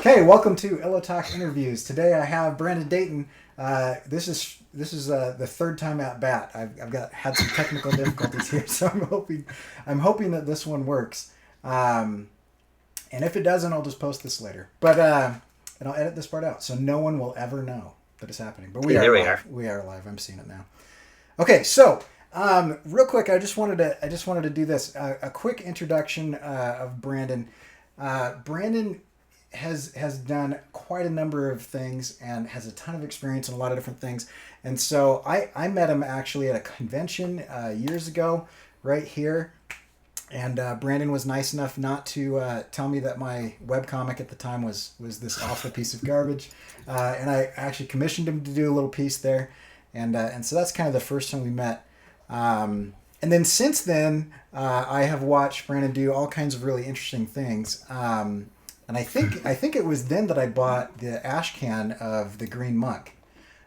Okay, welcome to Illo Talk Interviews. Today I have Brandon Dayton. This is the third time at bat. I've had some technical difficulties here, so I'm hoping that this one works. And if it doesn't, I'll just post this later. But and I'll edit this part out, so no one will ever know that it's happening. But we are live. We are live. I'm seeing it now. Okay, so real quick, I just wanted to do this a quick introduction of Brandon. Brandon has done quite a number of things and has a ton of experience in a lot of different things. And so I met him actually at a convention years ago right here. And Brandon was nice enough not to tell me that my webcomic at the time was this awful piece of garbage. And I actually commissioned him to do a little piece there. And so that's kind of the first time we met. And then since then, I have watched Brandon do all kinds of really interesting things. And I think it was then that I bought the ash can of the Green Monk.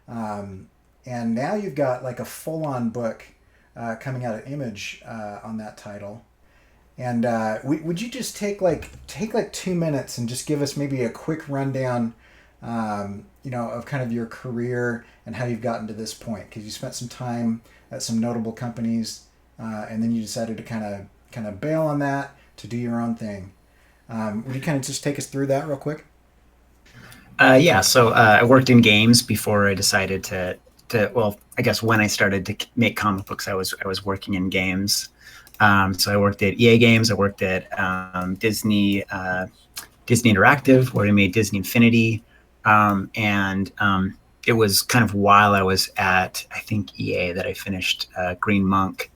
And now you've got like a full-on book coming out of Image on that title. And would you just take like 2 minutes and just give us maybe a quick rundown, of kind of your career and how you've gotten to this point? Because you spent some time at some notable companies, and then you decided to kind of bail on that to do your own thing. Would you kind of just take us through that real quick? So I worked in games before I decided to well, I guess when I started to make comic books, I was working in games. So I worked at EA Games. I worked at Disney Interactive, where I made Disney Infinity. It was kind of while I was at, I think, EA that I finished Green Monk.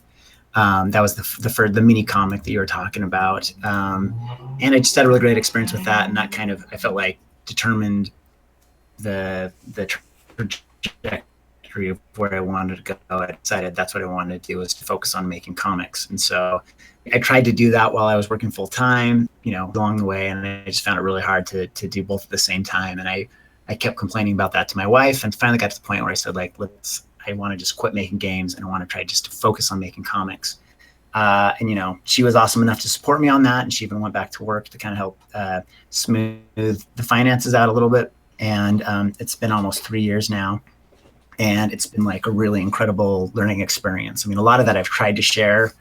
That was the mini comic that you were talking about. And I just had a really great experience with that. And that kind of, I felt like, determined the trajectory of where I wanted to go. I decided that's what I wanted to do, was to focus on making comics. And so I tried to do that while I was working full time, along the way. And I just found it really hard to do both at the same time. And I kept complaining about that to my wife, and finally got to the point where I said, I want to just quit making games, and I want to try just to focus on making comics. She was awesome enough to support me on that. And she even went back to work to kind of help smooth the finances out a little bit. And it's been almost 3 years now. And it's been like a really incredible learning experience. I mean, a lot of that I've tried to share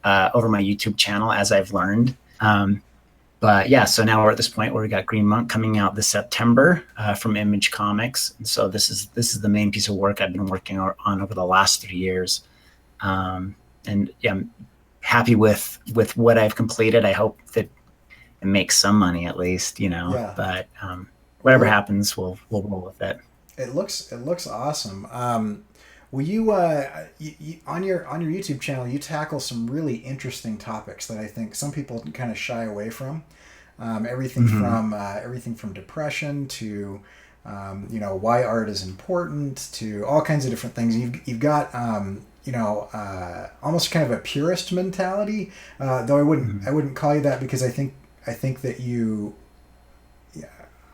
over my YouTube channel as I've learned. So now we're at this point where we got Green Monk coming out this September from Image Comics. And so this is the main piece of work I've been working on over the last 3 years. I'm happy with what I've completed. I hope that it makes some money at least, Yeah. But whatever happens, we'll roll with it. It looks awesome. Will you on your YouTube channel, you tackle some really interesting topics that I think some people kind of shy away from. Everything from depression to why art is important, to all kinds of different things. You've got almost kind of a purist mentality, though I wouldn't call you that, because I think that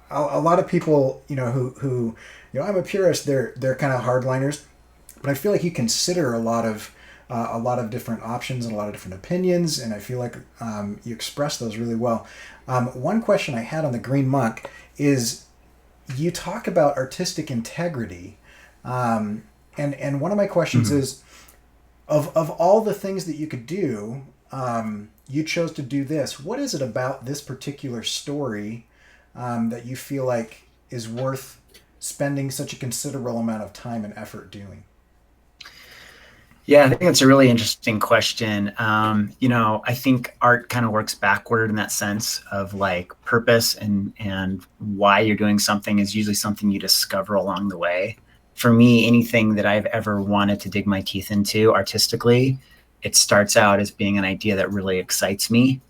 a lot of people who I'm a purist, they're kind of hardliners, but I feel like you consider a lot of different options and a lot of different opinions, and I feel like you express those really well. One question I had on the Green Monk is, you talk about artistic integrity, and one of my questions is, of all the things that you could do, you chose to do this. What is it about this particular story that you feel like is worth spending such a considerable amount of time and effort doing? Yeah, I think that's a really interesting question. I think art kind of works backward in that sense of like purpose, and why you're doing something is usually something you discover along the way. For me, anything that I've ever wanted to dig my teeth into artistically, it starts out as being an idea that really excites me,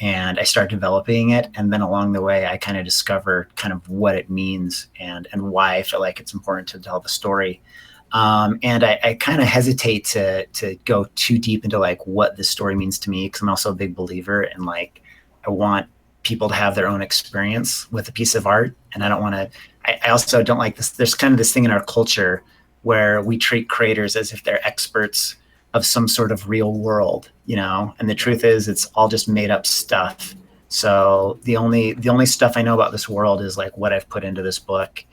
and I start developing it. And then along the way, I kind of discover kind of what it means and why I feel like it's important to tell the story. And I kind of hesitate to go too deep into like what this story means to me, because I'm also a big believer in like, I want people to have their own experience with a piece of art. And I don't want to, I also don't like this. There's kind of this thing in our culture where we treat creators as if they're experts of some sort of real world, and the truth is it's all just made up stuff So the only stuff I know about this world is like what I've put into this book,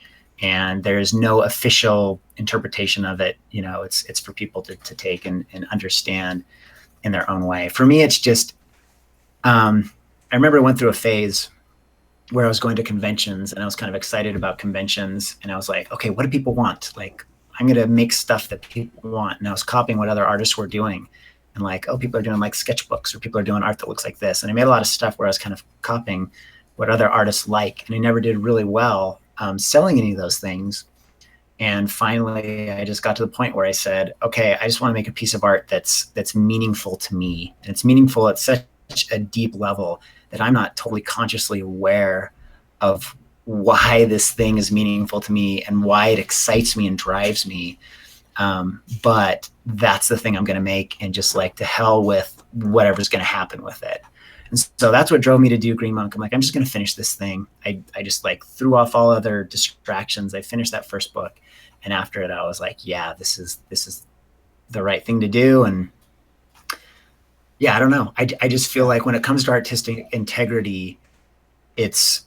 and there's no official interpretation of it. It's for people to take and understand in their own way. For me, it's just I remember I went through a phase where I was going to conventions and I was kind of excited about conventions, and I was like, okay, what do people want? Like, I'm going to make stuff that people want. And I was copying what other artists were doing, and like, oh, people are doing like sketchbooks, or people are doing art that looks like this. And I made a lot of stuff where I was kind of copying what other artists like. And I never did really well selling any of those things. And finally, I just got to the point where I said, okay, I just want to make a piece of art that's meaningful to me. And it's meaningful at such a deep level that I'm not totally consciously aware of why this thing is meaningful to me and why it excites me and drives me. But that's the thing I'm going to make, and just like to hell with whatever's going to happen with it. And so that's what drove me to do Green Monk. I'm like, I'm just going to finish this thing. I just like threw off all other distractions. I finished that first book. And after it, I was like, yeah, this is the right thing to do. And yeah, I don't know. I just feel like when it comes to artistic integrity, it's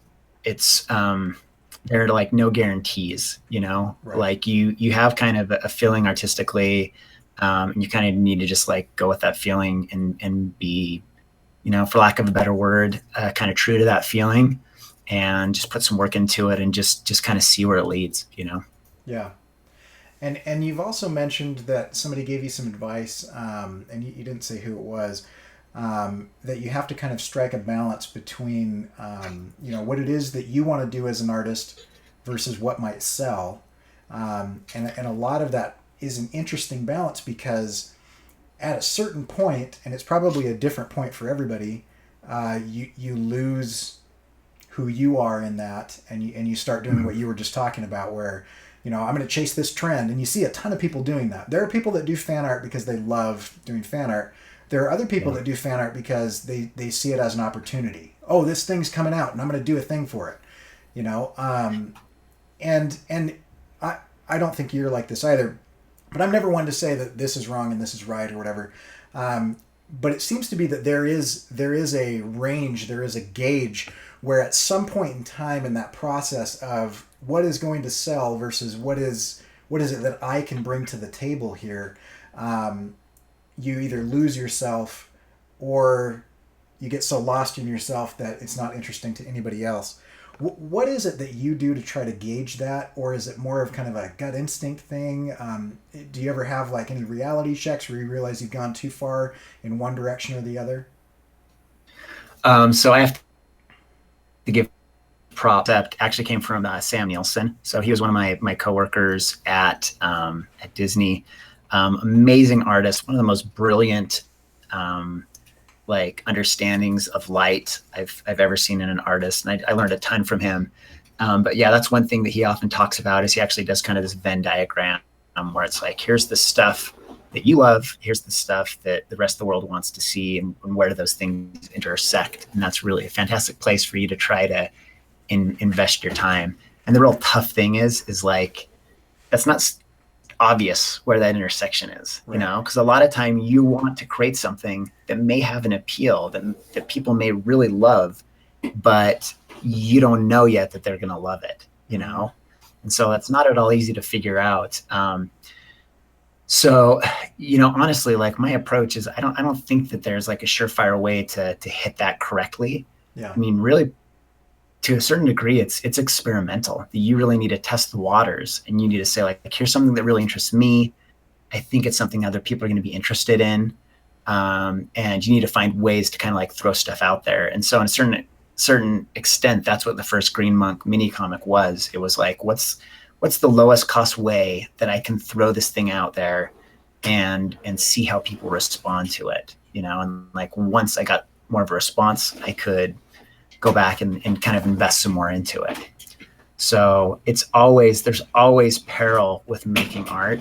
there are like no guarantees, right. Like you have kind of a feeling artistically, and you kind of need to just like go with that feeling and be, for lack of a better word, kind of true to that feeling, and just put some work into it and just kind of see where it leads, Yeah. And you've also mentioned that somebody gave you some advice, and you didn't say who it was, that you have to kind of strike a balance between, what it is that you want to do as an artist versus what might sell. And a lot of that is an interesting balance, because at a certain point, and it's probably a different point for everybody, you lose who you are in that, and you start doing what you were just talking about, where I'm going to chase this trend. And you see a ton of people doing that. There are people that do fan art because they love doing fan art. There are other people that do fan art because they see it as an opportunity. Oh, this thing's coming out and I'm going to do a thing for it. And I don't think you're like this either, but I'm never one to say that this is wrong and this is right or whatever. But it seems to be that there is a range, there is a gauge where at some point in time in that process of what is going to sell versus what is it that I can bring to the table here, you either lose yourself or you get so lost in yourself that it's not interesting to anybody else. What is it that you do to try to gauge that, or is it more of kind of a gut instinct thing? Do you ever have like any reality checks where you realize you've gone too far in one direction or the other? So I have to give props that actually came from Sam Nielsen. So he was one of my coworkers at Disney. Amazing artist, one of the most brilliant like understandings of light I've ever seen in an artist, and I learned a ton from him. But yeah, that's one thing that he often talks about, is he actually does kind of this Venn diagram where it's like, here's the stuff that you love, here's the stuff that the rest of the world wants to see, and where do those things intersect. And that's really a fantastic place for you to try to invest your time. And the real tough thing is like, that's not obvious where that intersection is, right. Because a lot of time you want to create something that may have an appeal that people may really love, but you don't know yet that they're going to love it, and so that's not at all easy to figure out. So, honestly, like my approach is, I don't think that there's like a surefire way to hit that correctly. Yeah. I mean, really, to a certain degree, it's experimental. You really need to test the waters, and you need to say like, here's something that really interests me. I think it's something other people are going to be interested in. And you need to find ways to kind of like throw stuff out there. And so in a certain extent, that's what the first Green Monk mini comic was. It was like, what's the lowest cost way that I can throw this thing out there and see how people respond to it, and like, once I got more of a response, I could go back and kind of invest some more into it. So there's always peril with making art.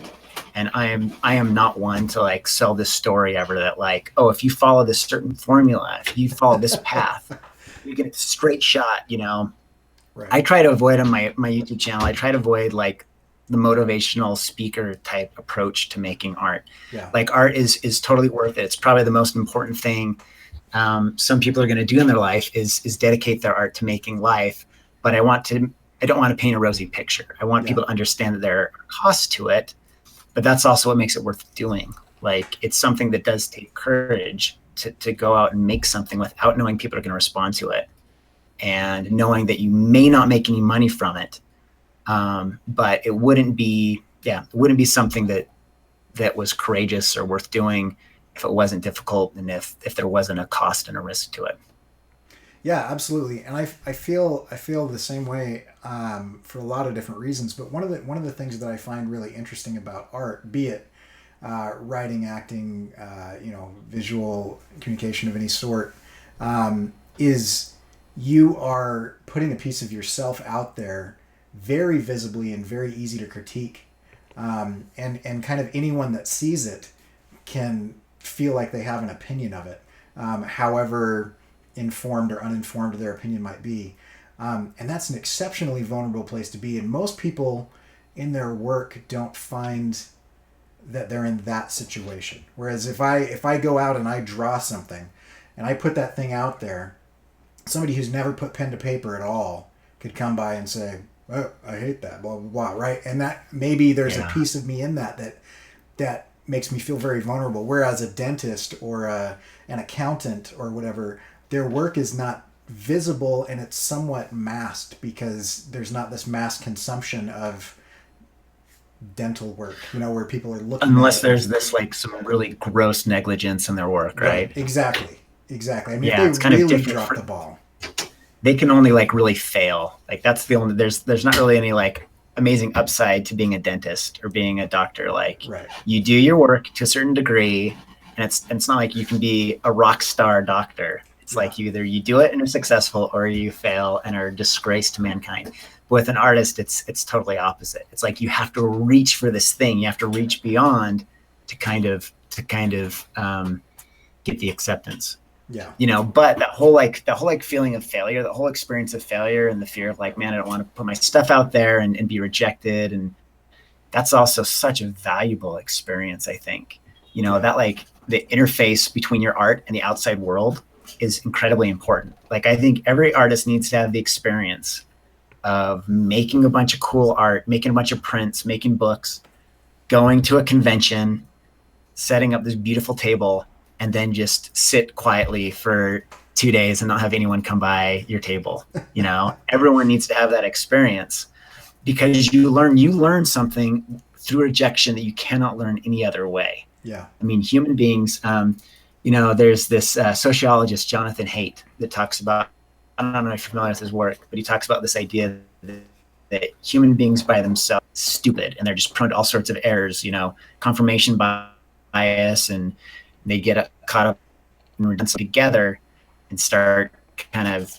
And I am not one to like sell this story ever that like, oh, if you follow this certain formula, if you follow this path, you get a straight shot, Right. I try to avoid on my YouTube channel, I try to avoid like the motivational speaker type approach to making art. Yeah. Like, art is totally worth it. It's probably the most important thing some people are going to do in their life is dedicate their art to making life. But I don't want to paint a rosy picture. I want people to understand that there are costs to it, but that's also what makes it worth doing. Like, it's something that does take courage to go out and make something without knowing people are going to respond to it, and knowing that you may not make any money from it. But it wouldn't be something that was courageous or worth doing if it wasn't difficult, and if there wasn't a cost and a risk to it. Yeah, absolutely. And I feel the same way for a lot of different reasons. But one of the things that I find really interesting about art, be it writing, acting, visual communication of any sort, is you are putting a piece of yourself out there very visibly and very easy to critique. And kind of anyone that sees it can feel like they have an opinion of it, however informed or uninformed their opinion might be. And that's an exceptionally vulnerable place to be. And most people in their work don't find that they're in that situation. Whereas if I go out and I draw something and I put that thing out there, somebody who's never put pen to paper at all could come by and say, "Oh, I hate that, blah, blah, blah," right? And that maybe there's a piece of me in that makes me feel very vulnerable. Whereas a dentist or an accountant or whatever, their work is not visible and it's somewhat masked because there's not this mass consumption of dental work, where people are looking unless there's this like some really gross negligence in their work, right? Exactly. I mean, it's if kind they of really different drop the ball, they can only like really fail. Like, that's the only, there's not really any like amazing upside to being a dentist or being a doctor. Like, you do your work to a certain degree, and it's not like you can be a rock star doctor. It's like either you do it and are successful, or you fail and are a disgrace to mankind. But with an artist, it's totally opposite. It's like you have to reach for this thing. You have to reach beyond to kind of get the acceptance. Yeah. But that whole feeling of failure, the whole experience of failure, and the fear of like, man, I don't want to put my stuff out there and be rejected. And that's also such a valuable experience, I think. That like the interface between your art and the outside world is incredibly important. Like, I think every artist needs to have the experience of making a bunch of cool art, making a bunch of prints, making books, going to a convention, setting up this beautiful table, and then just sit quietly for 2 days and not have anyone come by your table. Everyone needs to have that experience, because you learn something through rejection that you cannot learn any other way. Yeah. I mean, human beings, there's this sociologist, Jonathan Haidt, that talks about, I don't know if you're familiar with his work, but he talks about this idea that human beings by themselves are stupid, and they're just prone to all sorts of errors, confirmation bias, and they get caught up in redundancy together and start kind of,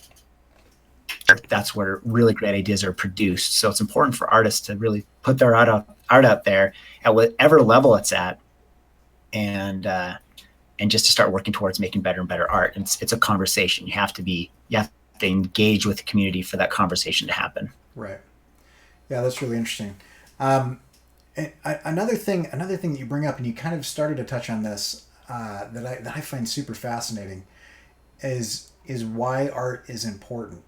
that's where really great ideas are produced. So it's important for artists to really put their art out there at whatever level it's at, and just to start working towards making better and better art. And it's a conversation. You have to engage with the community for that conversation to happen. Right. Yeah, that's really interesting. And another thing that you bring up, and you kind of started to touch on this, that I find super fascinating, is why art is important.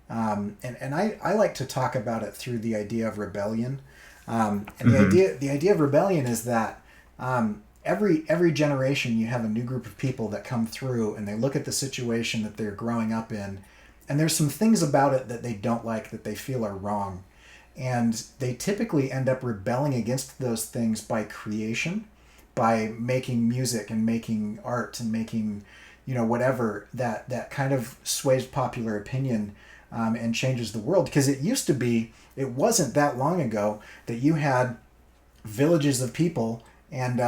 And I like to talk about it through the idea of rebellion. And the idea of rebellion is that every generation you have a new group of people that come through, and they look at the situation that they're growing up in, and there's some things about it that they don't like, that they feel are wrong. And they typically end up rebelling against those things by creation, by making music and making art and making, whatever that kind of sways popular opinion and changes the world. Because it wasn't that long ago that you had villages of people, and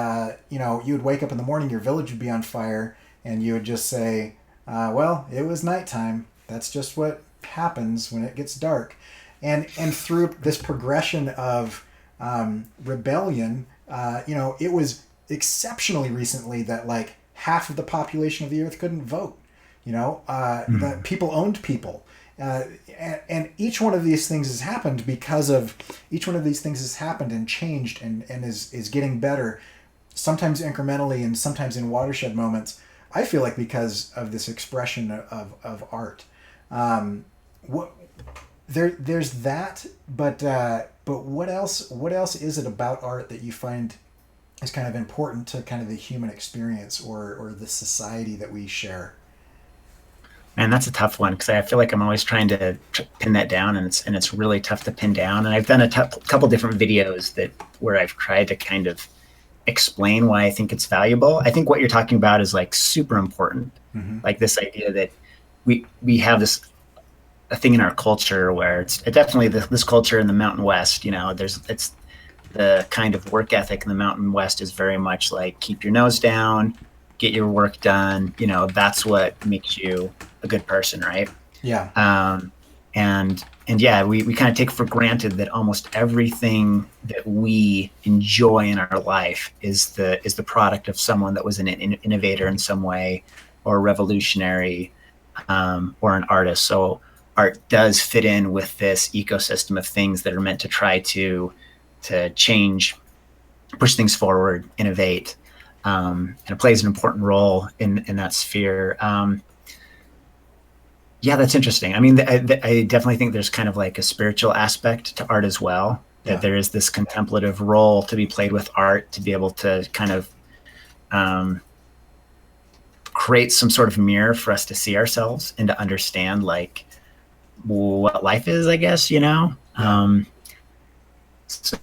you would wake up in the morning, your village would be on fire, and you would just say, well, it was nighttime. That's just what happens when it gets dark. And through this progression of rebellion, it was exceptionally recently that like half of the population of the earth couldn't vote. That people owned people. And each one of these things has happened and changed and is getting better, sometimes incrementally and sometimes in watershed moments. I feel like because of this expression of art. What there's that, but what else is it about art that you find is kind of important to kind of the human experience or the society that we share? And that's a tough one because I feel like I'm always trying to pin that down, and it's really tough to pin down. And I've done a couple different videos where I've tried to kind of explain why I think it's valuable. I think what you're talking about is like super important, Mm-hmm. like this idea that we have a thing in our culture where it's definitely this culture in the Mountain West. It's the kind of work ethic in the Mountain West is very much like keep your nose down, get your work done. That's what makes you a good person, right? Yeah. And yeah, we kind of take for granted that almost everything that we enjoy in our life is the product of someone that was an innovator in some way, or a revolutionary, or an artist. So art does fit in with this ecosystem of things that are meant to try to change, push things forward, innovate, and it plays an important role in that sphere. Yeah, that's interesting. I mean, I definitely think there's kind of like a spiritual aspect to art as well, that Yeah. there is this contemplative role to be played with art, to be able to kind of create some sort of mirror for us to see ourselves and to understand like what life is, I guess, Yeah. So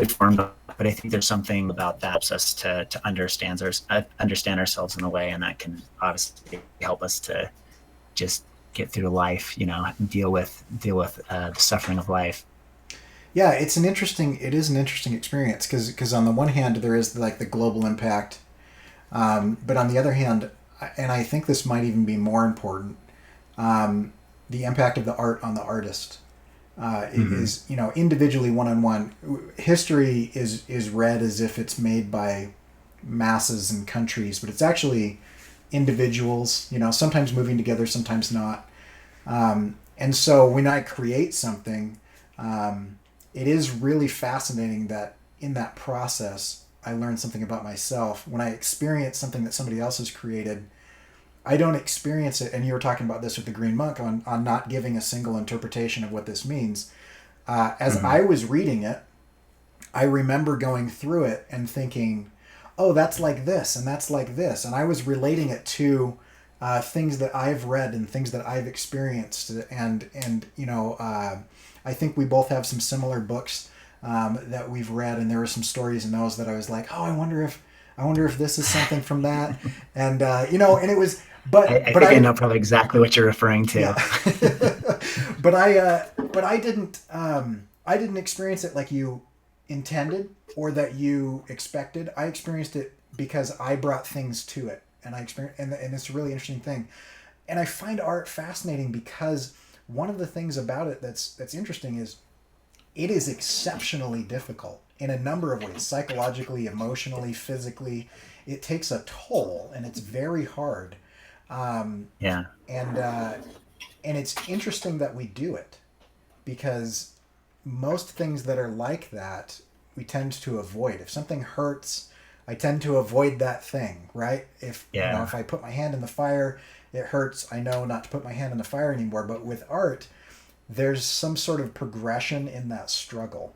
formed, but I think there's something about that helps us to understand ourselves in a way, and that can obviously help us to just get through life, deal with the suffering of life. Yeah, it is an interesting experience because on the one hand there is like the global impact, but on the other hand, and I think this might even be more important, the impact of the art on the artist. Mm-hmm. Is individually one on one. History is read as if it's made by masses and countries, but it's actually individuals. Sometimes moving together, sometimes not. And so when I create something, it is really fascinating that in that process I learn something about myself. When I experience something that somebody else has created, I don't experience it, and you were talking about this with the Green Monk on not giving a single interpretation of what this means. As Mm-hmm. I was reading it, I remember going through it and thinking, oh, that's like this, and that's like this. And I was relating it to things that I've read and things that I've experienced. And I think we both have some similar books that we've read, and there were some stories in those that I was like, oh, I wonder if this is something from that. And, and it was, I think I know probably exactly what you're referring to. yeah. But I didn't experience it like you intended or that you expected. I experienced it because I brought things to it, and I experienced, and it's a really interesting thing. And I find art fascinating because one of the things about it that's interesting is it is exceptionally difficult in a number of ways, psychologically, emotionally, physically. It takes a toll, and it's very hard. Yeah. And it's interesting that we do it because most things that are like that we tend to avoid. If something hurts, I tend to avoid that thing, right? Yeah. If I put my hand in the fire, it hurts. I know not to put my hand in the fire anymore. But with art, there's some sort of progression in that struggle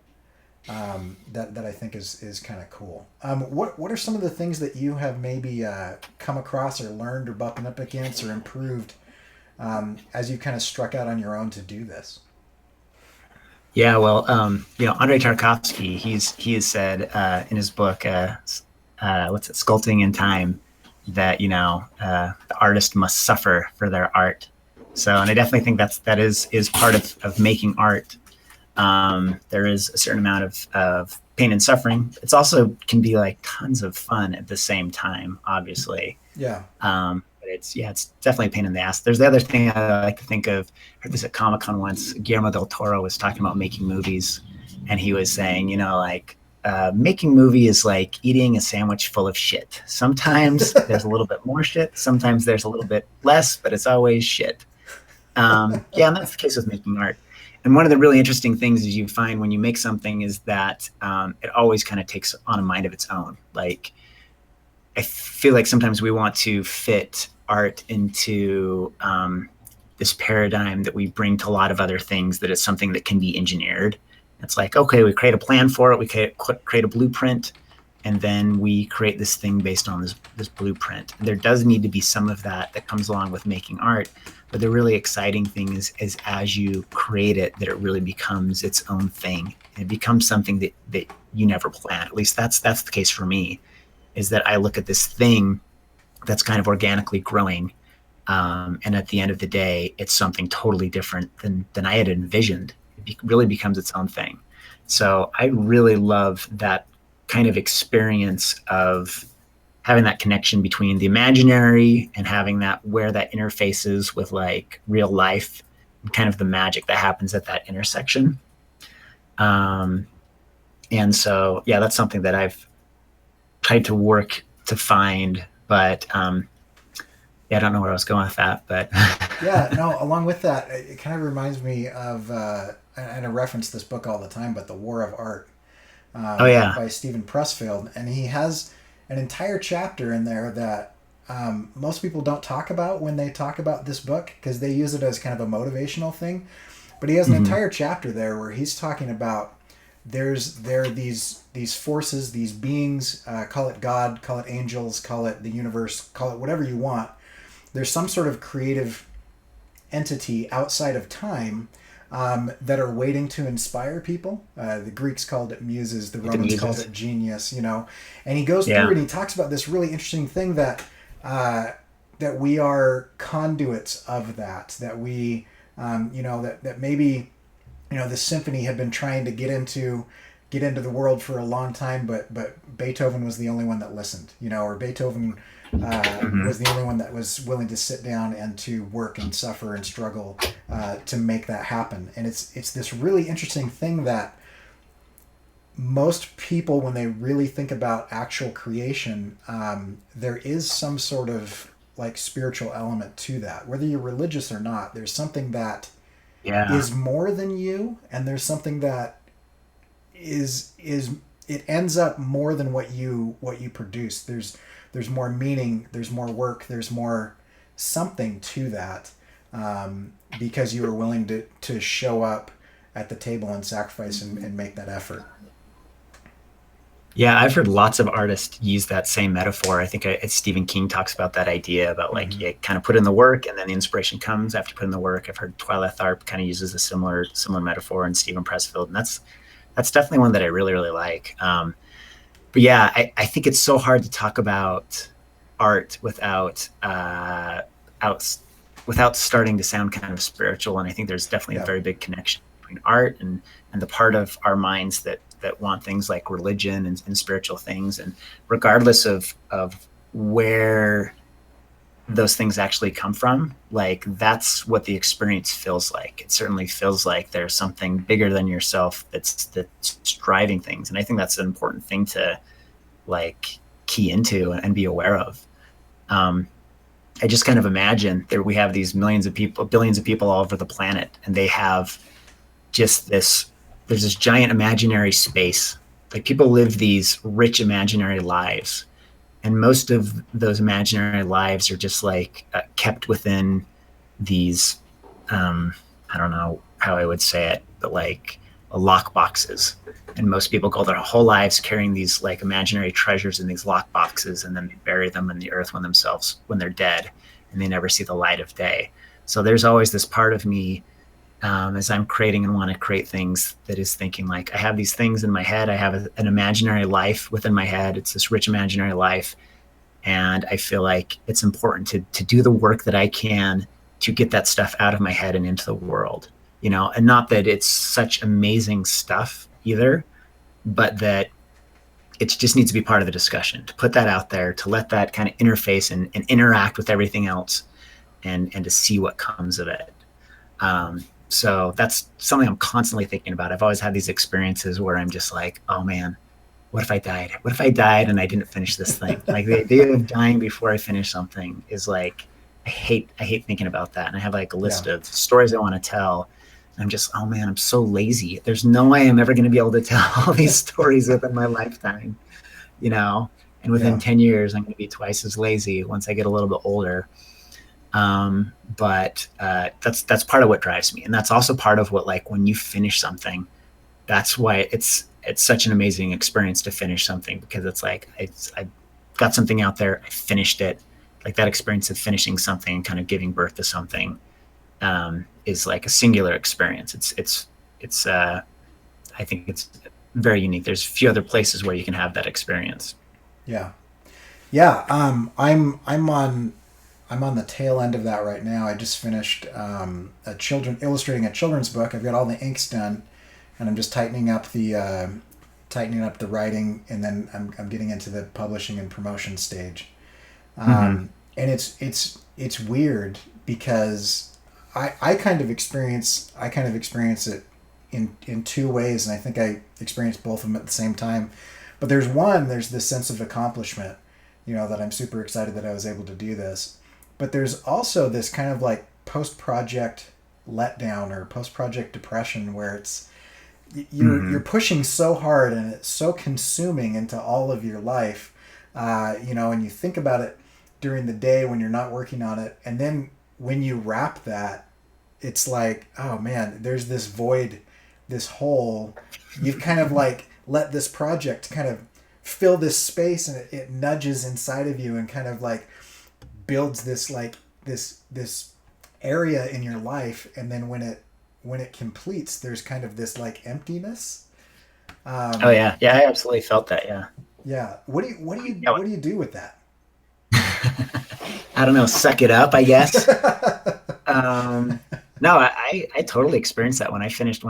that I think is kind of cool. What are some of the things that you have maybe come across or learned or bumping up against or improved as you kind of struck out on your own to do this? Yeah, well, Andrei Tarkovsky, he has said in his book, what's it, Sculpting in Time, that the artist must suffer for their art. So, and I definitely think that is part of making art. There is a certain amount of pain and suffering. It's also can be like tons of fun at the same time, obviously. Yeah. But it's definitely a pain in the ass. There's the other thing I like to think of. I heard this at Comic-Con once. Guillermo del Toro was talking about making movies, and he was saying, like making movie is like eating a sandwich full of shit. Sometimes there's a little bit more shit. Sometimes there's a little bit less, but it's always shit. Yeah, and that's the case with making art. And one of the really interesting things is you find when you make something is that it always kind of takes on a mind of its own. Like I feel like sometimes we want to fit art into this paradigm that we bring to a lot of other things, that it's something that can be engineered. It's like, okay, we create a plan for it, we create a blueprint, and then we create this thing based on this blueprint. And there does need to be some of that comes along with making art. But the really exciting thing is as you create it, that it really becomes its own thing. And it becomes something that you never planned. At least that's the case for me, is that I look at this thing that's kind of organically growing. And at the end of the day, it's something totally different than I had envisioned. It really becomes its own thing. So I really love that kind of experience of having that connection between the imaginary and having that, where that interfaces with like real life, and kind of the magic that happens at that intersection. And so, yeah, that's something that I've tried to work to find, but yeah, I don't know where I was going with that, but Yeah, no, along with that, it kind of reminds me of, and I reference this book all the time, but The War of Art, oh yeah, by Stephen Pressfield. And he has an entire chapter in there that most people don't talk about when they talk about this book, because they use it as kind of a motivational thing. But he has an entire chapter there where he's talking about there are these forces, these beings, call it God, call it angels, call it the universe, call it whatever you want. There's some sort of creative entity outside of time that are waiting to inspire people. The Greeks called it muses, the Romans called it genius, you know. And he goes through and he talks about this really interesting thing that that we are conduits of that we, that maybe, this symphony had been trying to get into the world for a long time, but Beethoven was the only one that listened, or Beethoven was the only one that was willing to sit down and to work and suffer and struggle to make that happen. And it's this really interesting thing that most people, when they really think about actual creation, there is some sort of like spiritual element to that. Whether you're religious or not, there's something that is more than you, and there's something that is it ends up more than what you produce. There's more meaning, there's more work, there's more something to that, because you are willing to show up at the table and sacrifice and make that effort. Yeah, I've heard lots of artists use that same metaphor. I think Stephen King talks about that idea about like you kind of put in the work and then the inspiration comes after you put in the work. I've heard Twyla Tharp kind of uses a similar metaphor, and Stephen Pressfield, and that's definitely one that I really, really like. But yeah, I think it's so hard to talk about art without starting to sound kind of spiritual. And I think there's definitely a very big connection between art and the part of our minds that want things like religion and spiritual things. And regardless of where those things actually come from, like that's what the experience feels like. It certainly feels like there's something bigger than yourself that's driving things. And I think that's an important thing to like key into and be aware of. I just kind of imagine that we have these millions of people, billions of people all over the planet, and they have just there's this giant imaginary space. Like people live these rich imaginary lives, and most of those imaginary lives are just like kept within these I don't know how I would say it, but like lock boxes. And most people go their whole lives carrying these like imaginary treasures in these lock boxes, and then they bury them in the earth when they're dead, and they never see the light of day. So there's always this part of me, as I'm creating and want to create things, that is thinking like, I have these things in my head. I have an imaginary life within my head. It's this rich imaginary life. And I feel like it's important to do the work that I can to get that stuff out of my head and into the world, and not that it's such amazing stuff either, but that it just needs to be part of the discussion, to put that out there, to let that kind of interface and interact with everything else, and to see what comes of it. So that's something I'm constantly thinking about. I've always had these experiences where I'm just like, oh man, what if I died? What if I died and I didn't finish this thing? Like the idea of dying before I finish something is like, I hate thinking about that. And I have like a list of stories I want to tell. And I'm just, oh man, I'm so lazy. There's no way I'm ever going to be able to tell all these stories within my lifetime, And within Yeah. 10 years, I'm going to be twice as lazy once I get a little bit older. But that's part of what drives me. And that's also part of what, like, when you finish something, that's why it's such an amazing experience to finish something, because it's like, I got something out there, I finished it. Like, that experience of finishing something and kind of giving birth to something, is like a singular experience. It's I think it's very unique. There's a few other places where you can have that experience. Yeah. Yeah. I'm on the tail end of that right now. I just finished illustrating a children's book. I've got all the inks done, and I'm just tightening up the writing, and then I'm getting into the publishing and promotion stage. And it's weird because I kind of experience it in two ways, and I think I experience both of them at the same time. But there's this sense of accomplishment, that I'm super excited that I was able to do this. But there's also this kind of like post-project letdown or post-project depression where it's you're pushing so hard and it's so consuming into all of your life, and you think about it during the day when you're not working on it, and then when you wrap that, it's like, oh man, there's this void, this hole. You've kind of like let this project kind of fill this space, and it nudges inside of you and kind of like builds this like this area in your life, and then when it completes, there's kind of this like emptiness. Oh yeah, I absolutely felt that. Yeah. Yeah. What do you do with that? I don't know. Suck it up, I guess. No, I totally experienced that when I finished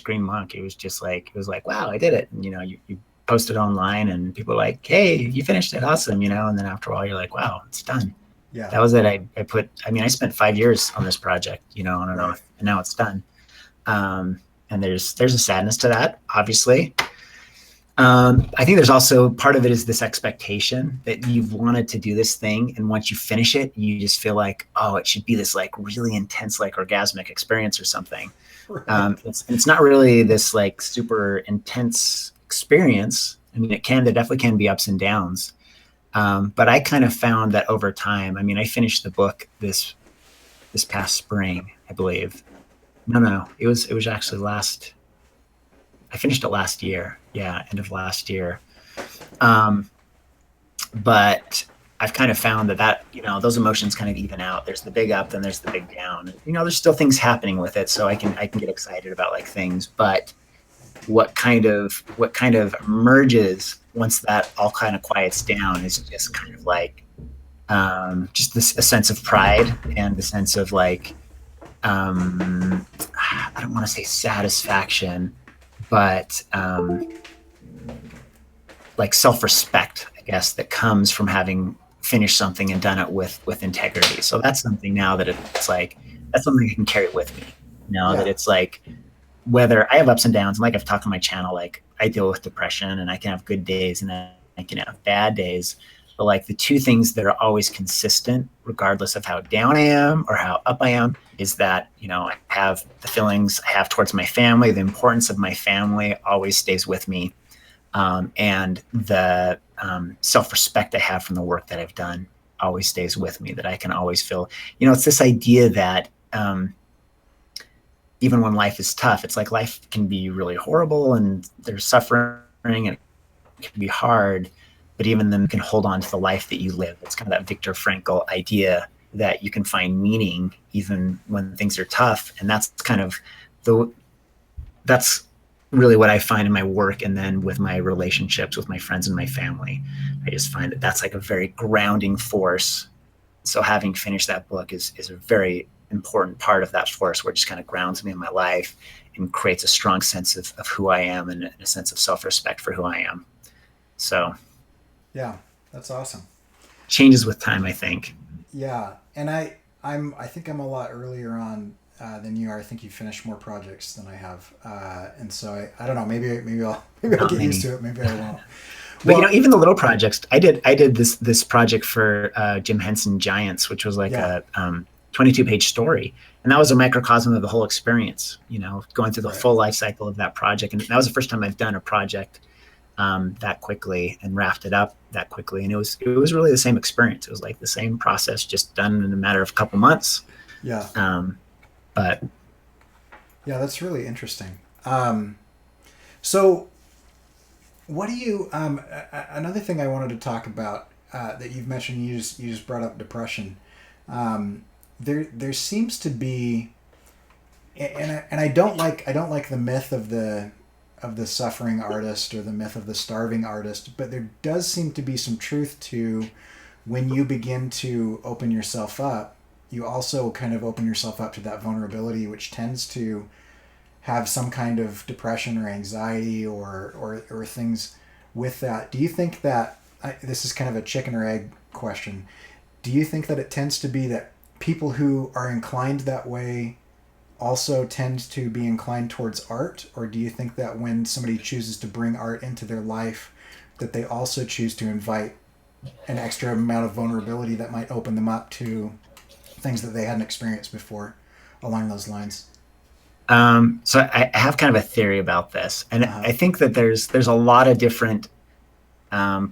Green Monk. It was like, wow, I did it. And, you post it online and people are like, hey, you finished it. Awesome. And then after a while you're like, wow, it's done. Yeah. That was it. I spent 5 years on this project, on and off, and now it's done. And there's a sadness to that, obviously. I think there's also part of it is this expectation that you've wanted to do this thing, and once you finish it, you just feel like, oh, it should be this like really intense, like orgasmic experience or something. Right. It's not really this like super intense experience. I mean, there definitely can be ups and downs. But I kind of found that over time, I finished the book this past spring, I believe. No, it was actually I finished it last year. Yeah, end of last year. But I've kind of found that those emotions kind of even out. There's the big up, then there's the big down. There's still things happening with it, so I can get excited about like things. But what kind of emerges once that all kind of quiets down is just kind of like just a sense of pride and the sense of like I don't want to say satisfaction, but like self-respect, I guess, that comes from having finished something and done it with integrity. So that's something now that it's like, that's something I can carry with me. That it's like, whether I have ups and downs, and like I've talked on my channel, like I deal with depression and I can have good days and then I can have bad days. But like the two things that are always consistent, regardless of how down I am or how up I am, is that, I have the feelings I have towards my family, the importance of my family always stays with me. And the self-respect I have from the work that I've done always stays with me, that I can always feel, it's this idea that even when life is tough, it's like life can be really horrible and there's suffering and it can be hard, but even then you can hold on to the life that you live. It's kind of that Viktor Frankl idea that you can find meaning even when things are tough. And that's kind of that's really what I find in my work. And then with my relationships with my friends and my family, I just find that that's like a very grounding force. So having finished that book is a very important part of that force, where it just kind of grounds me in my life and creates a strong sense of who I am and a sense of self-respect for who I am. So yeah, that's awesome. Changes with time, I think. Yeah. And I think I'm a lot earlier on than you are. I think you finished more projects than I have. And so I don't know, maybe I'll get used to it. Maybe I won't. But even the little projects, I did this project for Jim Henson Giants, which was like a 22-page story. And that was a microcosm of the whole experience, going through the full life cycle of that project. And that was the first time I've done a project that quickly and wrapped it up that quickly. And it was really the same experience. It was like the same process, just done in a matter of a couple months. Yeah. But Yeah, that's really interesting. So what do you, another thing I wanted to talk about, that you've mentioned, you just brought up depression. There seems to be, and I don't like the myth of the suffering artist or the myth of the starving artist, but there does seem to be some truth to when you begin to open yourself up, you also kind of open yourself up to that vulnerability, which tends to have some kind of depression or anxiety or things with that. Do you think that, this is kind of a chicken or egg question, do you think that it tends to be that people who are inclined that way also tend to be inclined towards art? Or do you think that when somebody chooses to bring art into their life, that they also choose to invite an extra amount of vulnerability that might open them up to things that they hadn't experienced before along those lines? So I have kind of a theory about this, and I think that there's a lot of different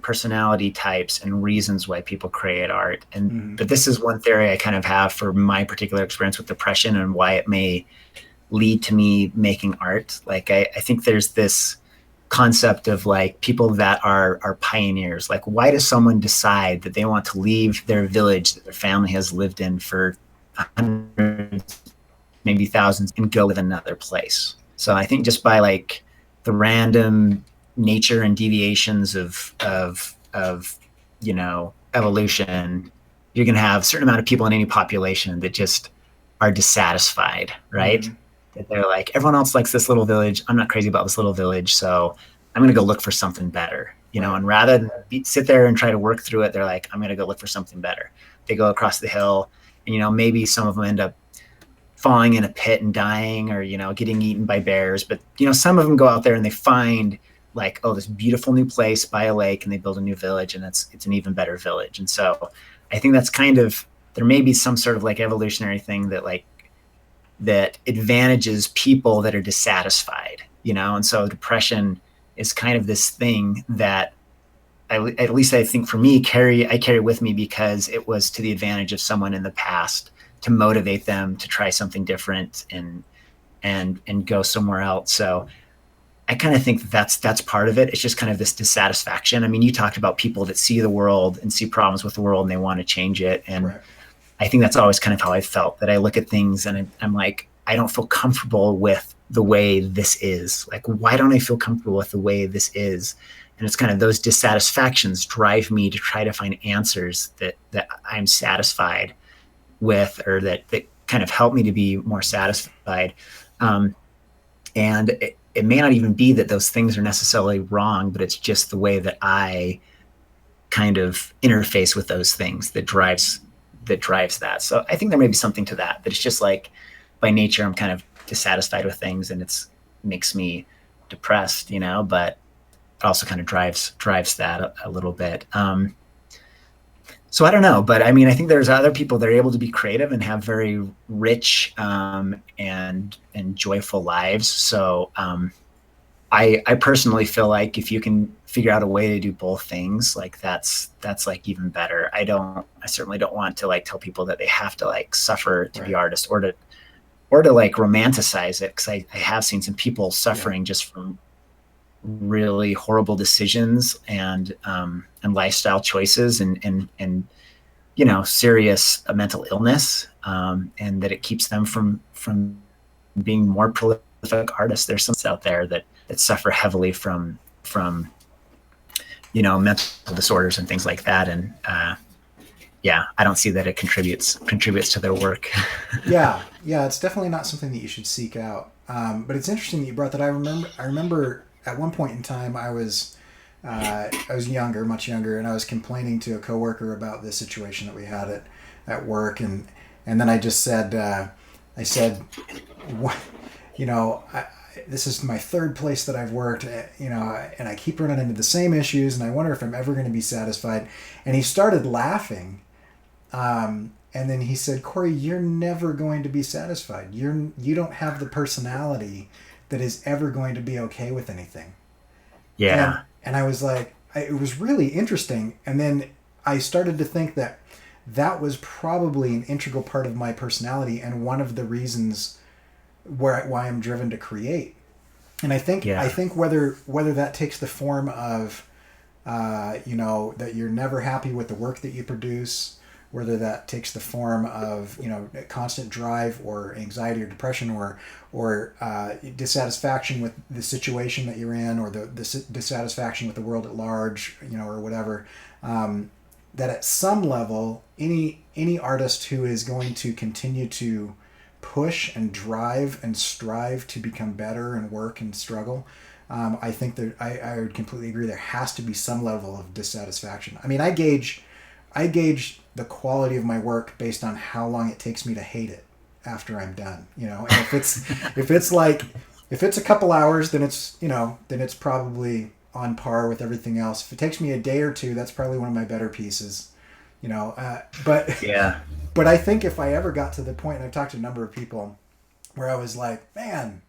personality types and reasons why people create art. And but this is one theory I kind of have for my particular experience with depression and why it may lead to me making art. Like I think there's this concept of like people that are pioneers. Like, why does someone decide that they want to leave their village that their family has lived in for hundreds, maybe thousands, and go with another place? So I think just by like the random nature and deviations of evolution, you're going to have a certain amount of people in any population that just are dissatisfied, right? That they're like, everyone else likes this little village, I'm not crazy about this little village, so I'm going to go look for something better, and rather than sit there and try to work through it, they're like, I'm going to go look for something better. They go across the hill, and maybe some of them end up falling in a pit and dying, or getting eaten by bears, but some of them go out there and they find like, oh, this beautiful new place by a lake, and they build a new village, and it's an even better village. And so I think that's kind of, there may be some sort of like evolutionary thing that advantages people that are dissatisfied, and so depression is kind of this thing that at least I think for me, I carry with me, because it was to the advantage of someone in the past to motivate them to try something different and go somewhere else. So I kind of think that's part of it. It's just kind of this dissatisfaction. I mean, you talked about people that see the world and see problems with the world and they want to change it. And I think that's always kind of how I felt, that I look at things and I'm like, I don't feel comfortable with the way this is. Like, why don't I feel comfortable with the way this is? And it's kind of those dissatisfactions drive me to try to find answers that I'm satisfied with, or that kind of help me to be more satisfied. And it may not even be that those things are necessarily wrong, but it's just the way that I kind of interface with those things that drives that. So I think there may be something to that, but it's just like by nature, I'm kind of dissatisfied with things, and it makes me depressed, but it also kind of drives that a little bit. So I don't know, but I mean, I think there's other people that are able to be creative and have very rich and joyful lives. So I personally feel like if you can figure out a way to do both things, like that's like even better. I certainly don't want to like tell people that they have to like suffer to be artists, or to like romanticize it, because I have seen some people suffering just from really horrible decisions and lifestyle choices and serious mental illness, and that it keeps them from being more prolific artists. There's some out there that suffer heavily from mental disorders and things like that, and I don't see that it contributes to their work. yeah, it's definitely not something that you should seek out. But it's interesting that you brought that. I remember at one point in time, I was younger, much younger, and I was complaining to a coworker about this situation that we had at work, and then I just said, what, this is my third place that I've worked, and I keep running into the same issues, and I wonder if I'm ever going to be satisfied. And he started laughing, and then he said, Cory, you're never going to be satisfied. You don't have the personality that is ever going to be okay with anything. Yeah. And I was like, it was really interesting. And then I started to think that that was probably an integral part of my personality and one of the reasons why I'm driven to create. And I think whether that takes the form of that you're never happy with the work that you produce, whether that takes the form of constant drive or anxiety or depression or dissatisfaction with the situation that you're in, or the dissatisfaction with the world at large, or whatever. That at some level, any artist who is going to continue to push and drive and strive to become better and work and struggle, I think that I would completely agree. There has to be some level of dissatisfaction. I mean, I gauge the quality of my work based on how long it takes me to hate it after I'm done. And if it's a couple hours, then it's probably on par with everything else. If it takes me a day or two, that's probably one of my better pieces. But Yeah. But I think if I ever got to the point, and I've talked to a number of people where I was like, man,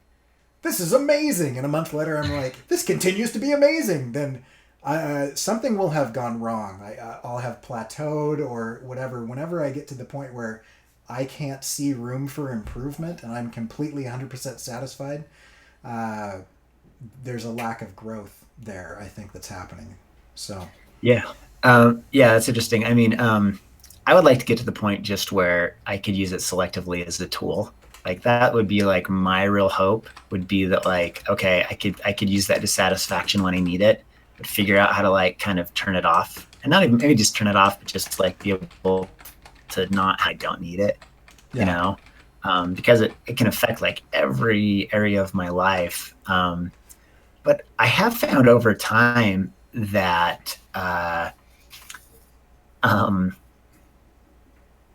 this is amazing, and a month later I'm like, this continues to be amazing, then something will have gone wrong. I'll have plateaued or whatever. Whenever I get to the point where I can't see room for improvement and I'm completely 100% satisfied, there's a lack of growth there, I think, that's happening. So Yeah. That's interesting. I mean, I would like to get to the point just where I could use it selectively as a tool. Like that would be like my real hope, would be that like, okay, I could use that dissatisfaction when I need it, but figure out how to like kind of turn it off, and not even maybe just turn it off, but just like be able to not, I don't need it, yeah. Because it can affect like every area of my life. But I have found over time that,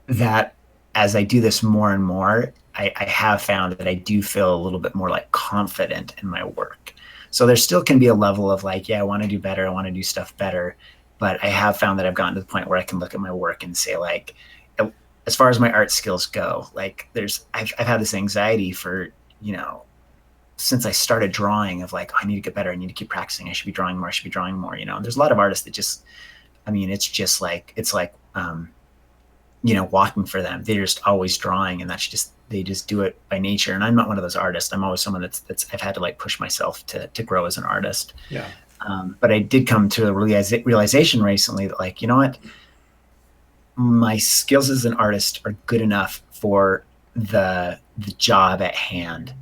that as I do this more and more, I have found that I do feel a little bit more like confident in my work. So there still can be a level of like, yeah, I want to do better. I want to do stuff better. But I have found that I've gotten to the point where I can look at my work and say like, as far as my art skills go, like I've had this anxiety for, since I started drawing of like, oh, I need to get better. I need to keep practicing. I should be drawing more. I should be drawing more. And there's a lot of artists that just, I mean, it's just like, walking for them. They're just always drawing, and they just do it by nature. And I'm not one of those artists. I'm always someone that's I've had to like push myself to grow as an artist. Yeah. But I did come to a realization recently that like, you know what, my skills as an artist are good enough for the job at hand.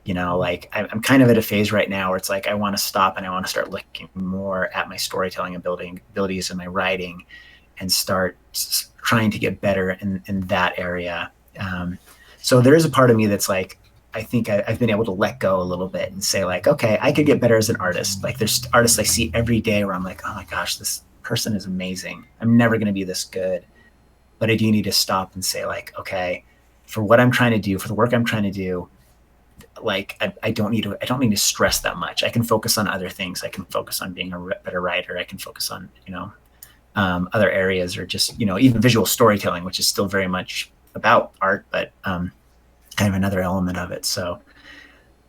Like I'm kind of at a phase right now where it's like, I want to stop and I want to start looking more at my storytelling abilities and my writing, and start trying to get better in that area. So there is a part of me that's like, I think I've been able to let go a little bit and say like, okay, I could get better as an artist. Like there's artists I see every day where I'm like, oh my gosh, this person is amazing. I'm never going to be this good. But I do need to stop and say like, okay, for what I'm trying to do, for the work I'm trying to do, like I don't need to stress that much. I can focus on other things. I can focus on being a better writer. I can focus on, other areas, or just, even visual storytelling, which is still very much about art, but kind of another element of it. So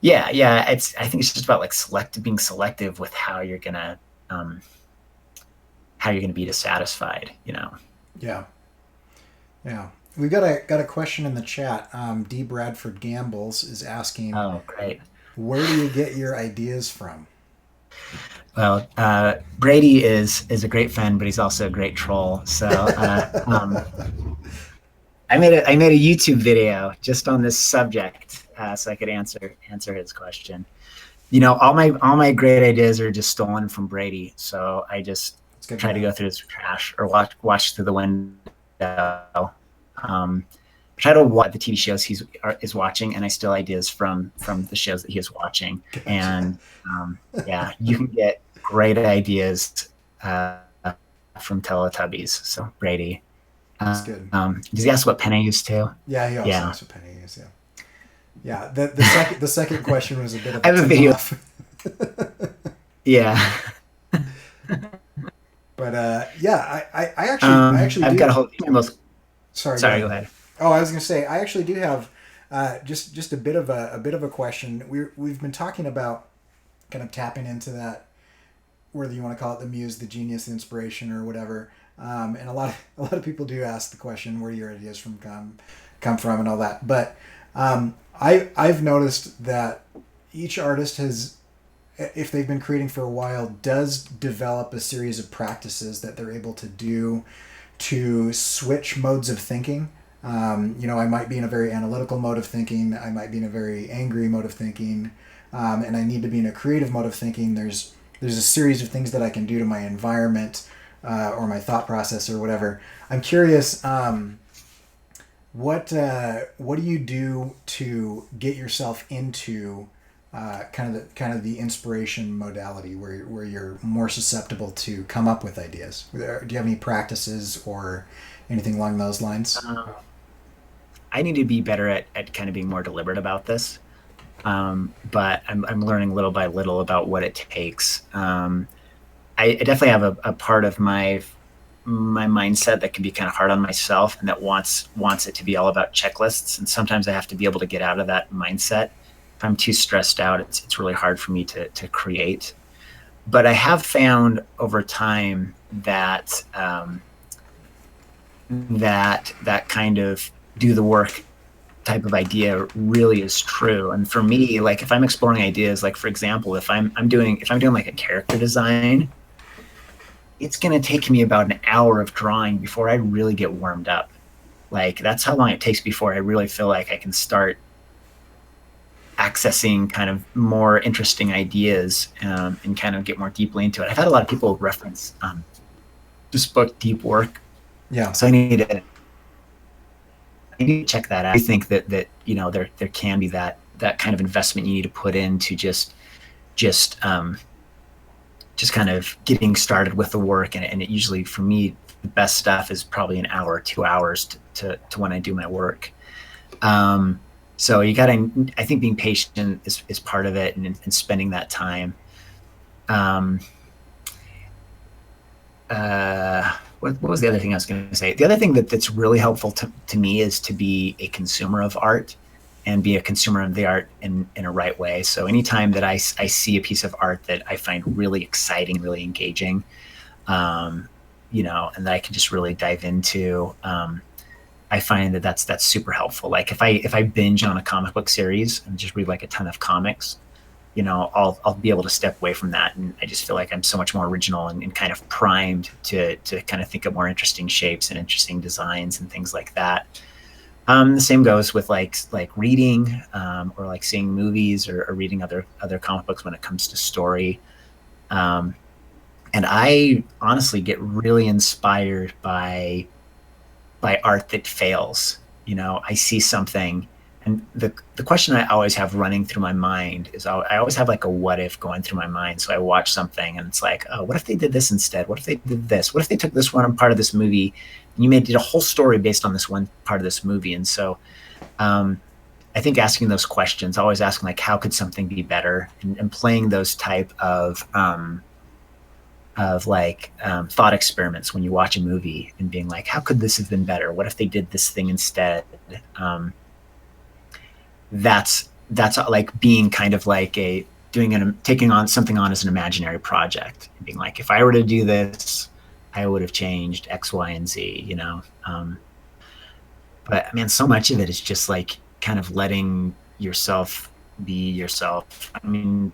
I think it's just about like being selective with how you're gonna be dissatisfied. Yeah. We've got a question in the chat. D. Bradford Gambles is asking, Oh, great. where do you get your ideas from? Well, Brady is a great fan, but he's also a great troll. So I made a YouTube video just on this subject, so I could answer his question. All my great ideas are just stolen from Brady. So I just try to go through his trash or watch through the window. Try to watch the TV shows is watching, and I steal ideas from the shows that he is watching. Gotcha. And you can get great ideas from Teletubbies. So Brady. That's good. Does he ask what pen I use too? Yeah, he also asked what pen I use. Yeah. The second question was a bit of a I have a video. Yeah. But I actually I've do. got a whole most. Sorry, go ahead. Oh, I was going to say, I actually do have just a bit of a question. We've been talking about kind of tapping into that. whether you want to call it the muse, the genius, the inspiration, or whatever. And a lot of people do ask the question where your ideas come from and all that. But I've noticed that each artist has, if they've been creating for a while, does develop a series of practices that they're able to do to switch modes of thinking. I might be in a very analytical mode of thinking. I might be in a very angry mode of thinking. And I need to be in a creative mode of thinking. There's a series of things that I can do to my environment or my thought process or whatever. I'm curious, what do you do to get yourself into kind of the inspiration modality where you're more susceptible to come up with ideas? Do you have any practices or anything along those lines? I need to be better at kind of being more deliberate about this. But I'm learning little by little about what it takes. I definitely have a part of my mindset that can be kind of hard on myself and that wants it to be all about checklists. And sometimes I have to be able to get out of that mindset. If I'm too stressed out, it's really hard for me to create. But I have found over time that that kind of do the work type of idea really is true. And for me, like if I'm exploring ideas, like for example, if I'm doing like a character design, it's going to take me about an hour of drawing before I really get warmed up. Like that's how long it takes before I really feel like I can start accessing kind of more interesting ideas and kind of get more deeply into it. I've had a lot of people reference this book, Deep Work. Yeah. So I need to check that out. I think that there can be that kind of investment you need to put into just kind of getting started with the work. And it usually, for me, the best stuff is probably an hour, 2 hours to when I do my work. So you gotta, I think being patient is part of it and spending that time. What was the other thing I was going to say? The other thing that's really helpful to me is to be a consumer of art and be a consumer of the art in a right way. So anytime that I see a piece of art that I find really exciting, really engaging, and that I can just really dive into, I find that that's super helpful. Like if I binge on a comic book series and just read like a ton of comics, I'll be able to step away from that. And I just feel like I'm so much more original and kind of primed to kind of think of more interesting shapes and interesting designs and things like that. The same goes with like reading or like seeing movies or reading other comic books when it comes to story. And I honestly get really inspired by art that fails. I see something. And the question I always have running through my mind is I always have like a what if going through my mind. So I watch something and it's like, oh, what if they did this instead? What if they did this? What if they took this one part of this movie and you did a whole story based on this one part of this movie? And so I think asking those questions, always asking like, how could something be better? And playing those type of thought experiments when you watch a movie and being like, how could this have been better? What if they did this thing instead? That's like being kind of like taking on something on as an imaginary project and being like, if I were to do this, I would have changed X, Y, and Z, but man, so much of it is just like kind of letting yourself be yourself. I mean,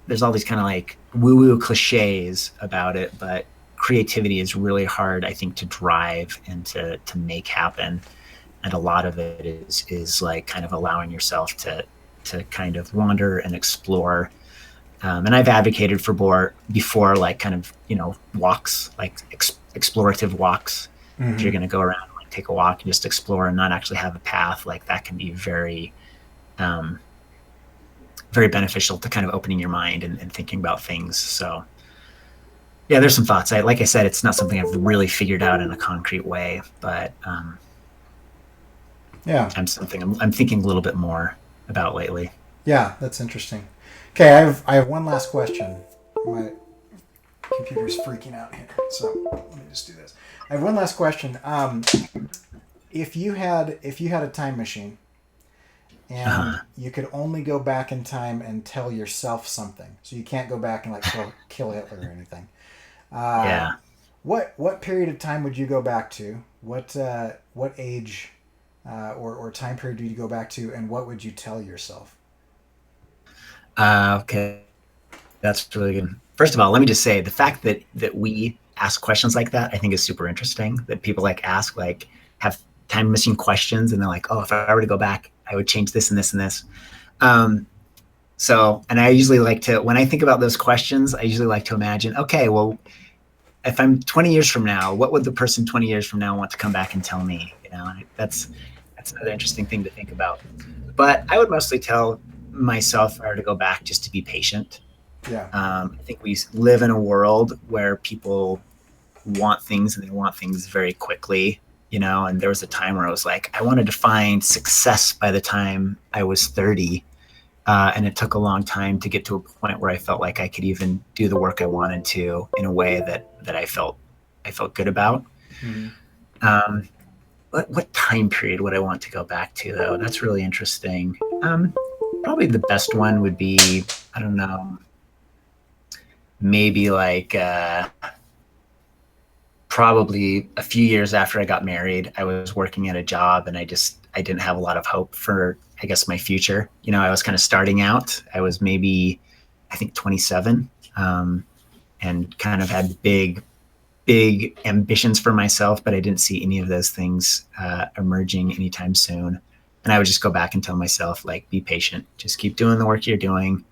there's all these kind of like woo-woo cliches about it, but creativity is really hard, I think, to drive and to make happen. And a lot of it is like kind of allowing yourself to kind of wander and explore. And I've advocated for before, like kind of, walks, like explorative walks. Mm-hmm. If you're going to go around, like take a walk and just explore and not actually have a path, like that can be very, very beneficial to kind of opening your mind and thinking about things. So yeah, there's some thoughts. Like I said, it's not something I've really figured out in a concrete way, but, yeah, I'm thinking a little bit more about lately. Yeah, that's interesting. Okay, I have one last question. My computer's freaking out here, so let me just do this. I have one last question. If you had a time machine and Uh-huh. you could only go back in time and tell yourself something. So you can't go back and like kill Hitler or anything. Uh, Yeah. what period of time would you go back to? What age or time period do you go back to, and what would you tell yourself? Okay. That's really good. First of all, let me just say the fact that we ask questions like that, I think is super interesting. That people like ask, like have time machine questions, and they're like, "Oh, if I were to go back, I would change this and this and this." Um, and I usually like to, when I think about those questions, I usually like to imagine, okay, well, if I'm 20 years from now, what would the person 20 years from now want to come back and tell me? That's another interesting thing to think about. But I would mostly tell myself if I were to go back just to be patient. Yeah, I think we live in a world where people want things and they want things very quickly, and there was a time where I was like, I wanted to find success by the time I was 30. And it took a long time to get to a point where I felt like I could even do the work I wanted to in a way that I felt good about. mm-hmm. Um, what time period would I want to go back to though? That's really interesting. Probably the best one would be, I don't know, maybe like probably a few years after I got married. I was working at a job and I didn't have a lot of hope for, I guess, my future. I was kind of starting out. I was maybe, I think, 27, and kind of had big ambitions for myself, but I didn't see any of those things emerging anytime soon. And I would just go back and tell myself, like, be patient, just keep doing the work you're doing.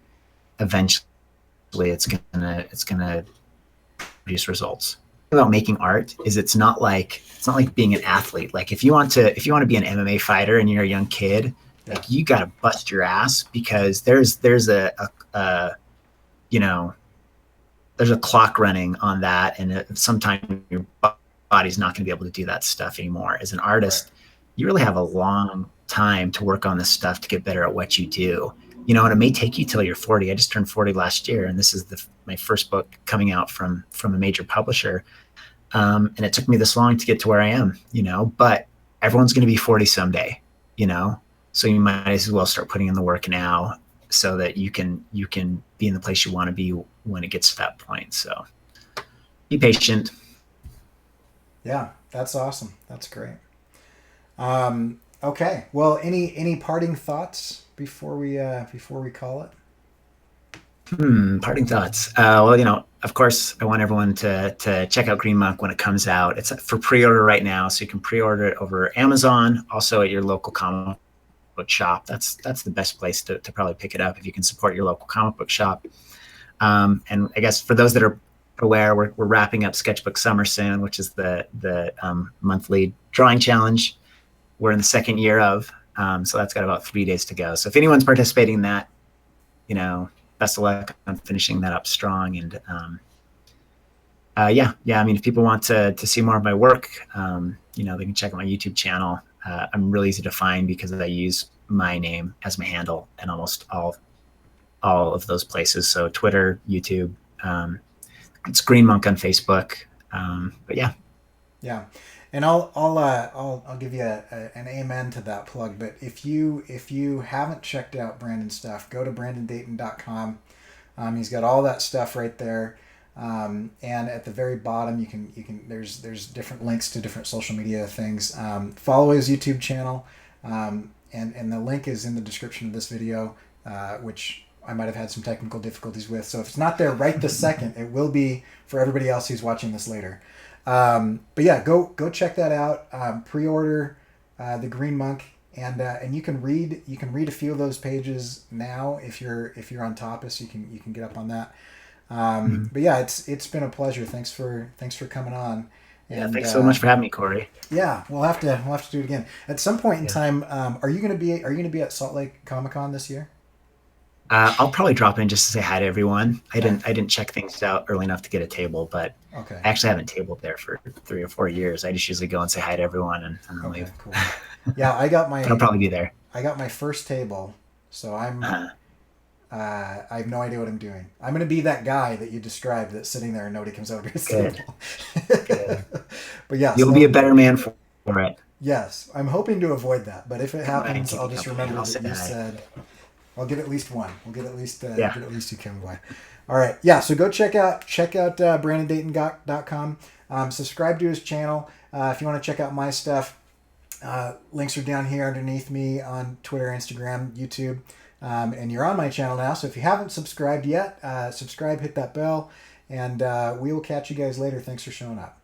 Eventually, it's gonna produce results. About making art is it's not like being an athlete. Like if you want to be an MMA fighter and you're a young kid, Yeah, like you got to bust your ass because there's a you know there's a clock running on that, and sometime your body's not going to be able to do that stuff anymore. As an right. artist, you really have a long time to work on this stuff to get better at what you do. And it may take you till you're 40. I just turned 40 last year, and this is my first book coming out from a major publisher. And it took me this long to get to where I am, but everyone's going to be 40 someday, you know, so you might as well start putting in the work now so that you can be in the place you want to be when it gets to that point. So be patient. Yeah, that's awesome. That's great. Okay. Well, any parting thoughts before we call it? Parting thoughts. Well, of course, I want everyone to check out Green Monk when it comes out. It's for pre-order right now, so you can pre-order it over Amazon, also at your local comic book shop. That's the best place to probably pick it up if you can support your local comic book shop. And I guess for those that are aware, we're wrapping up Sketchbook Summer soon, which is the monthly drawing challenge. We're in the second year of, so that's got about 3 days to go. So if anyone's participating in that, best of luck on finishing that up strong. And yeah. I mean, if people want to see more of my work, they can check out my YouTube channel. I'm really easy to find because I use my name as my handle in almost all of those places. So Twitter, YouTube, it's Green Monk on Facebook. But yeah. Yeah, and I'll give you an amen to that plug. But if you haven't checked out Brandon's stuff, go to brandondayton.com. He's got all that stuff right there. And at the very bottom, you can there's different links to different social media things. Follow his YouTube channel, and the link is in the description of this video, which I might have had some technical difficulties with. So if it's not there right this second, it will be for everybody else who's watching this later. But yeah, go check that out. Pre-order the Green Monk, and you can read a few of those pages now if you're on Tapas. You can get up on that. Mhm. But yeah, it's been a pleasure. Thanks for coming on. Yeah. And Thanks so much for having me, Cory. yeah, we'll have to do it again at some point in Yeah. time. Are you gonna be at Salt Lake Comic Con this year? I'll probably drop in just to say hi to everyone. I Okay. didn't I didn't check things out early enough to get a table, but Okay. I actually haven't tabled there for 3 or 4 years. I just usually go and say hi to everyone and then Okay. leave. Cool. Yeah, I got But I'll my probably be there. I got my first table, so Uh, I have no idea what I'm doing. I'm gonna be that guy that you described that's sitting there and nobody comes over to his good, table. good. But yeah, You'll be a better man for it. Yes, I'm hoping to avoid that, but if it happens, I'll just remember I'll that say you hi. said I'll get at least one. We'll get at least Yeah. get at least two coming by. All right, yeah. So go check out BrandonDayton.com. Subscribe to his channel if you want to check out my stuff. Links are down here underneath me on Twitter, Instagram, YouTube, and you're on my channel now. So if you haven't subscribed yet, subscribe, hit that bell, and we will catch you guys later. Thanks for showing up.